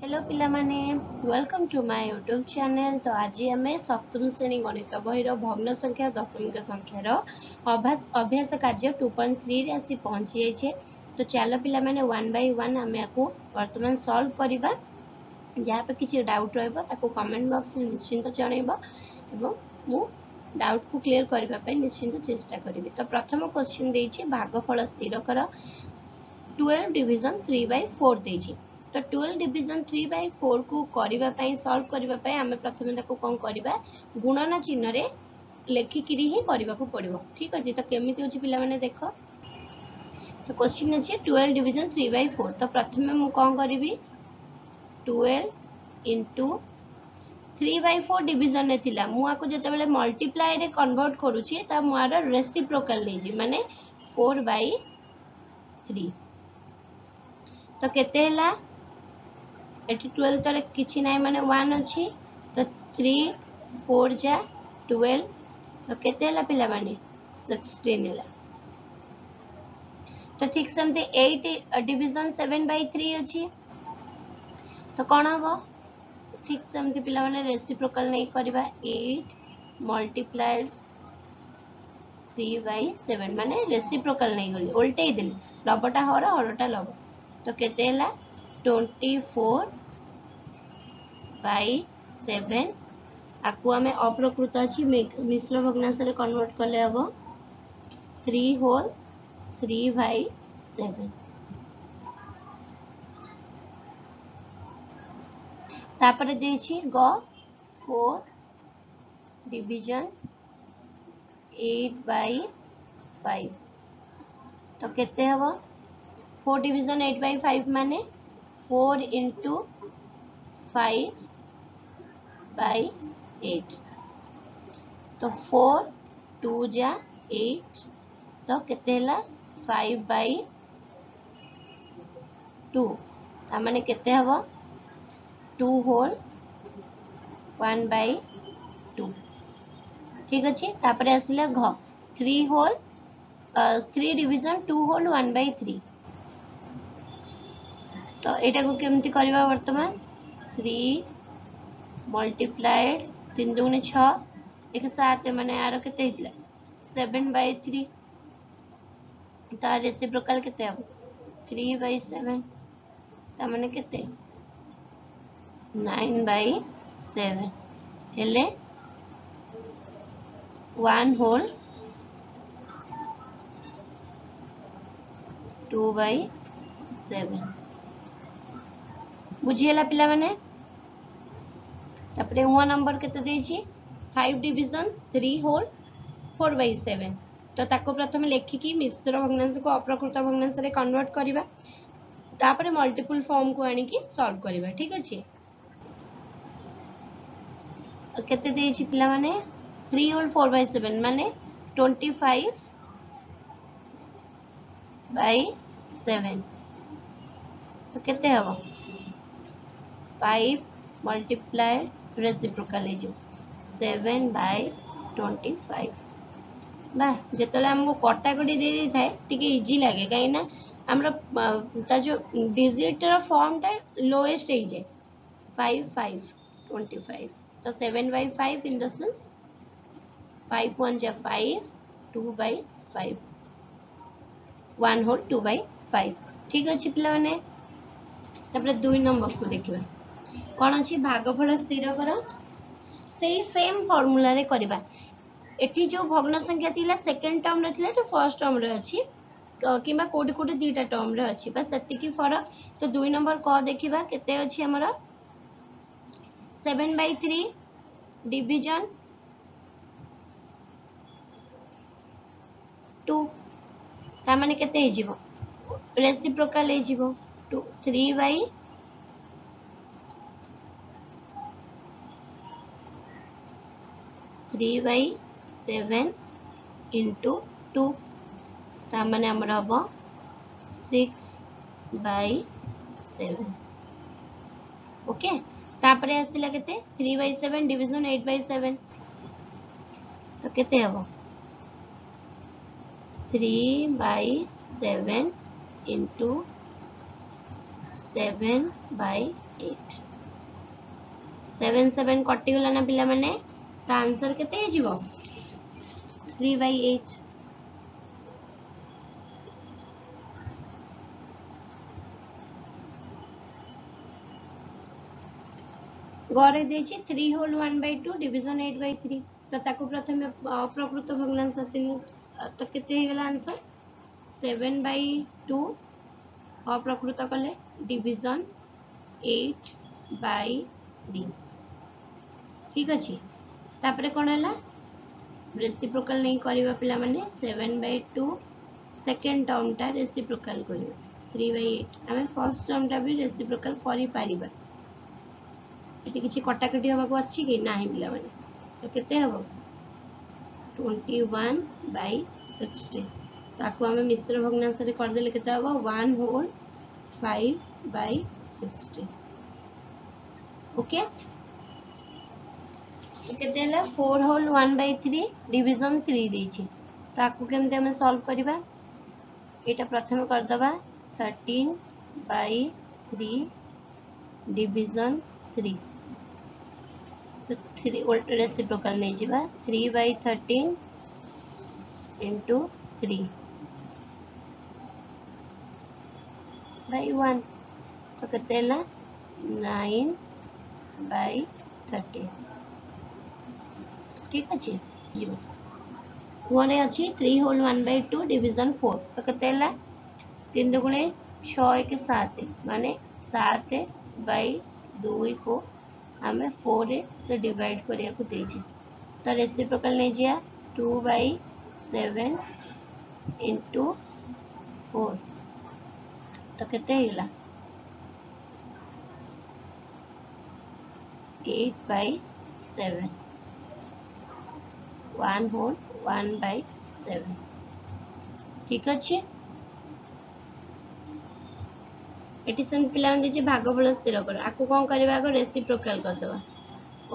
Hello पिला माने welcome to my YouTube channel. तो आज आम सप्तम श्रेणी गणित बही भग्न संख्या दशमिक संख्यार अभ्यास कार्य 2.3 रे आसी पहुंची जाइए। तो चलो पिला माने वन बाय वन आम आपको वर्तमान सॉल्व करवा। जहाँ पे किसी डाउट रही कमेंट बॉक्स में निश्चिंत जनइब एवं मु डाउट को क्लियर करने निश्चिंत चेष्टा करी। तो प्रथम क्वेश्चन देछि भागफल स्थिर कर 12 डिवीजन 3/4 देछि। तो 12 डिवीजन 3/4 को करिबा पई सॉल्व करिबा पई हमें प्रथमे ताको कोन करिबा गुणन चिन्ह रे लेखिकिरी ही करबा को पड़िबो। ठीक अछि। तो केमिति होछि पिला माने देखो। तो क्वेश्चन अछि 12 डिवीजन 3/4। तो प्रथमे मु कोन करिवि 12 into 3/4 डिवीजन ने थिला मु आको जते बेले मल्टीप्लाई रे कन्वर्ट करूछि त मोर रेसिप्रोकल लेजी माने 4/3। तो केते हला एटी 12 तरे किछि नाही माने 1 अछि। तो 3 4 जा 12। तो केते हला पिला माने 16 हला। तो ठीक समते 8 डिवीजन 7/3 अछि। तो कोन हबो ठीक समते पिला माने रेसिप्रोकल नहीं करबा 8 मल्टीप्लाइड 3/7 माने रेसिप्रोकल नहीं गली उल्टे देली लबटा हर हरटा लब। तो केते हला 24/7 आकु आमे अप्रकृत अछि मिश्र भग्नांश रे कन्वर्ट करले हबो 3 होल 3/7। तापरे देछि ग 4 डिवीजन 8/5। तो केते हबो 4 डिवीजन 8/5 माने 4 into 5/8। तो 4 2 जा 8। तो केते हला 5/2 तामाने केते हबो 2 होल 1/2। ठीक अछि। तापरे आसिला घ 3 होल 3 डिवीजन 2 होल 1/3। तो एटा को केमति करबा वर्तमान 3 मल्टीप्लाइड 3 दूने 6 एक 7 माने आरो केते हितला 7/3। ता रेसिप्रोकल केते हबो 3/7 ता माने केते 9/7 हेले 1 होल 2/7 बुझियला पिला माने। तापरे 1 नंबर केते देछि 5 डिवीजन 3 होल 4/7। तो ताको प्रथम लेखिकी मिश्र भग्नांश को अप्रकृत भग्नांश रे कन्वर्ट करबा तापरे मल्टीपल फॉर्म को आनी की सॉल्व करबा। ठीक अछि। केते देछि पिला माने 3 होल 4/7 माने 25/7। तो केते हबो 5 मल्टीप्लाइड रेसिप्रोकल ले जो 7/25। बा जेतले हमको कटाकटी दे दी थाए टिके इजी लागे काई ना हमरा ता जो डिजिट रो फॉर्म ता लोएस्ट हे जाय 5 5 25। तो 7/5 इन द सेंस 5 1 जा 5 2/5 1 होल 2/5। ठीक अछि पिला माने। तापरे 2 नंबर को देखिबा कोन अछि भागफल स्थिर कर सेही सेम फार्मूला रे करबा। एठी जो भग्न संख्या थिला सेकंड टर्म रे थिला तो फर्स्ट टर्म रे अछि किबा कोडी कोडी दीटा टर्म रे अछि बस सेति की फरक। तो 2 नंबर क देखिबा केते अछि हमरा 7/3 डिवीजन 2 ता माने केते हे जिवो रेसिप्रोकल हे जिवो 2 3/7 into 2 ता माने हमरा हबो 6/7। ओके। तापरे आसिला केते 3/7 डिवीजन 8/7। तो केते हबो 3/7 into 7/8 8 7 7 कटि गला ना पिला माने ता आंसर केते हे जीवो 3/8 गरे देछि 3 होल 1/2 डिवीजन 8/3 तो ताको प्रथमे अप्रकृत भग्नांश तो केते हे गला आंसर 7/2 अप्रकृत कले डिवीजन 8/3 ठीक अछि तापरे कोन हला रेसिप्रोकल नहीं करबा पिला माने 7/2 सेकंड टर्म टा रेसिप्रोकल करबा 3/8 हमें फर्स्ट टर्म टा भी रेसिप्रोकल करि पारिबा एटी किछि कटाकटी हबाको अछि कि नाही पिला माने तो केते हबो 21/60 ताको हमें मिश्र भग्नांश रे कर देले केते हबो 1 होल 5/60 ओके केते हला 4 होल 1/3 डिवीजन 3 देछि ताको केमते हमें सॉल्व करबा एटा प्रथमे कर दबा 13/3 डिवीजन 3 तो 3 उल्ट रेसिप्रोकल नहीं जीवा 3/13 into 3/1 तो केते हला 9/30 ठीक अछि जीवा कोने अछि 3 होल 1/2 डिवीजन 4 तो केते हला 3 दुगुणे 6 1 7 माने 7/2 को हमें 4 से डिवाइड करिया को देछि तो रेसिप्रोकल नै जिया 2/7 into 4 तो केते हिला 8/7 1 होल 1/7 ठीक अछि एटी सेम पिला मन जे भागफल स्थिर कर आको कोन करबा आको रेसिप्रोकल कर दबा ओ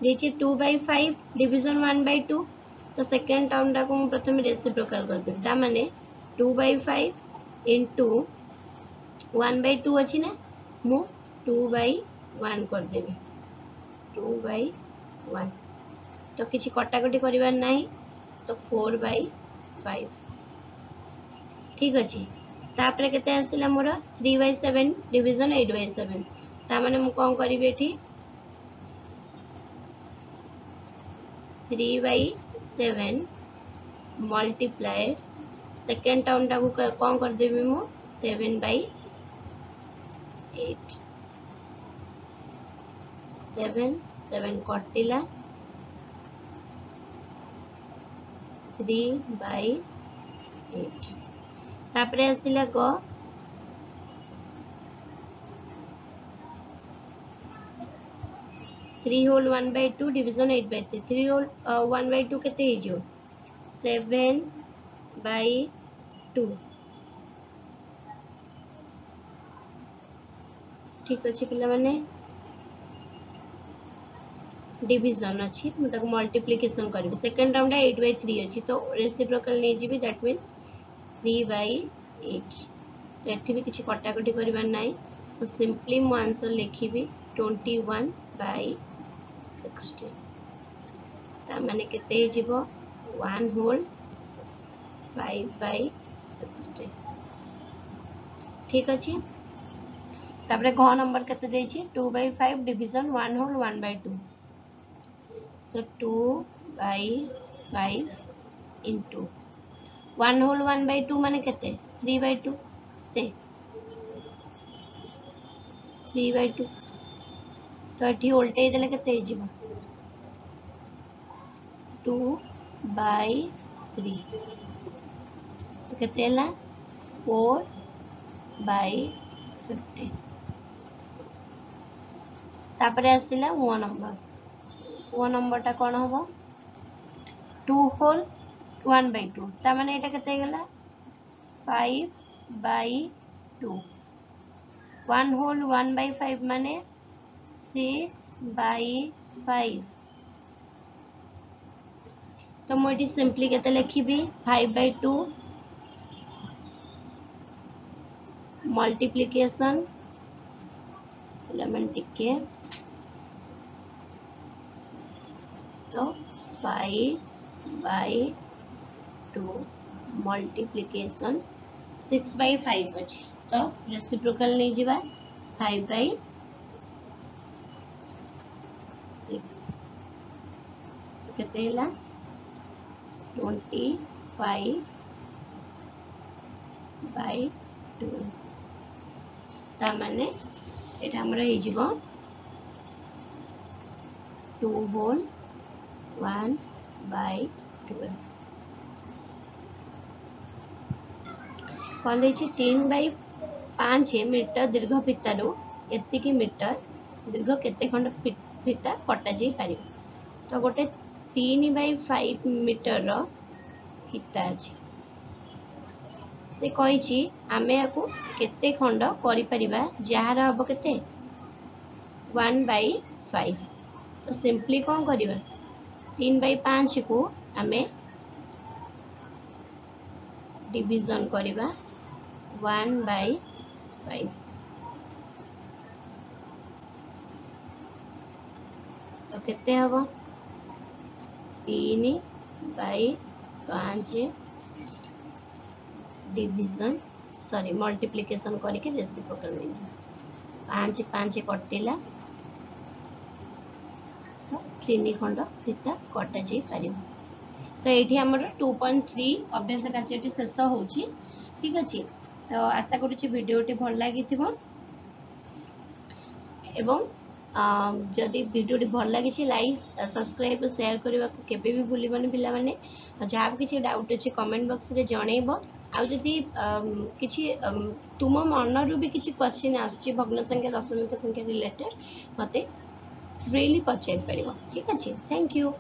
देछि 2/5 डिवीजन 1/2 तो सेकंड टर्म टा को प्रथम रेसिप्रोकल कर दे ता माने 2/5 into 1/2 अछि ना मु 2/1 कर देबी 2/1 तो किछि कटाकटी करिवार नाही तो 4/5 ठीक अछि तापरे केते आसिला मोर 3/7 डिवीजन 8/7 ता माने मु कोन करिवे एठी 3/7 multiplied सेकेंड टर्म टा को कोन कर देबी मु 7/8 7 7 कटिला 3/8 तापरे आसिला ग 3 होल 1/2 डिवीजन 8/3 3 होल 1/2 केते हे जो 7/2 ठीक अछि पिला माने डिवीजन अछि म तक मल्टीप्लिकेशन करबी सेकंड टर्म टा 8/3 अछि तो रेसिप्रोकल नै जीबी दैट मींस 3/8 एठी भी किछि कटाकटी करबा नाही तो सिंपली मु आंसर लिखिबी 21/60 ता माने केते जीवो 1 होल 5/60 ठीक अछि तापरे घ नंबर केते देछि 2/5 डिवीजन 1 होल 1/2 तो 2/5 into 1 होल 1/2 माने केते 3/2 ते 3/2 तो एठी उल्टे देले केते हे जीवो 2/3 तो केते हला 4/50 तापरे आसिला ओ नंबर टा कोन होबो 2 होल 1/2 ता माने एटा केते गेला 5/2 1 होल 1/5 माने 6/5 तो मोटी सिंपली केते लिखिबी 5/2 मल्टीप्लिकेशन एलिमेंट टिके तो 5/2 मल्टीप्लिकेशन 6/5 अच्छे तो रेसिप्रोकल नहीं जीवा 5/6 केते हैला 25/12 ता माने एटा हमर हे जीवो 2 होल 1/12 कौन देखिए 3/5 मीटर दीर्घ फितारू एतिकी मीटर दीर्घ केते खंड फिता कटा जाई पारि तो गोटे 3/5 मीटर रो फिता अछि से कहिछि आमे याकू केते खंड करि परिबा जहार हबो केते 1/5 तो सिंपली कौन करिबा 3/5 को आमे डिवीजन करिबा 1/5 तो केते हबो 3/5 डिवीजन सॉरी मल्टीप्लिकेशन करके रेसिप्रोकल नहीं जा 5 कटिला तो 3 खंड फिता कटा जाई पारिबो तो ये आमर 2.3 अभ्यास कार्यटी शेष होची ठीक अच्छे तो आशा करुच्ची भिडियोटी भल लगी एवं जदि भिडियोटी भल लगी लाइक सब्सक्राइब शेयर करने को केबे भी भूलिबनी पिला माने जहाँ भी किसी डाउट अच्छे कमेंट बॉक्स रे जनइबो आ जदि किसी तुम मनरू भी किसी क्वेश्चन आसुची भग्न संख्या दशमिक संख्या रिलेटेड मते फ्रीली पचारि परिबो ठीक अच्छे थैंक यू।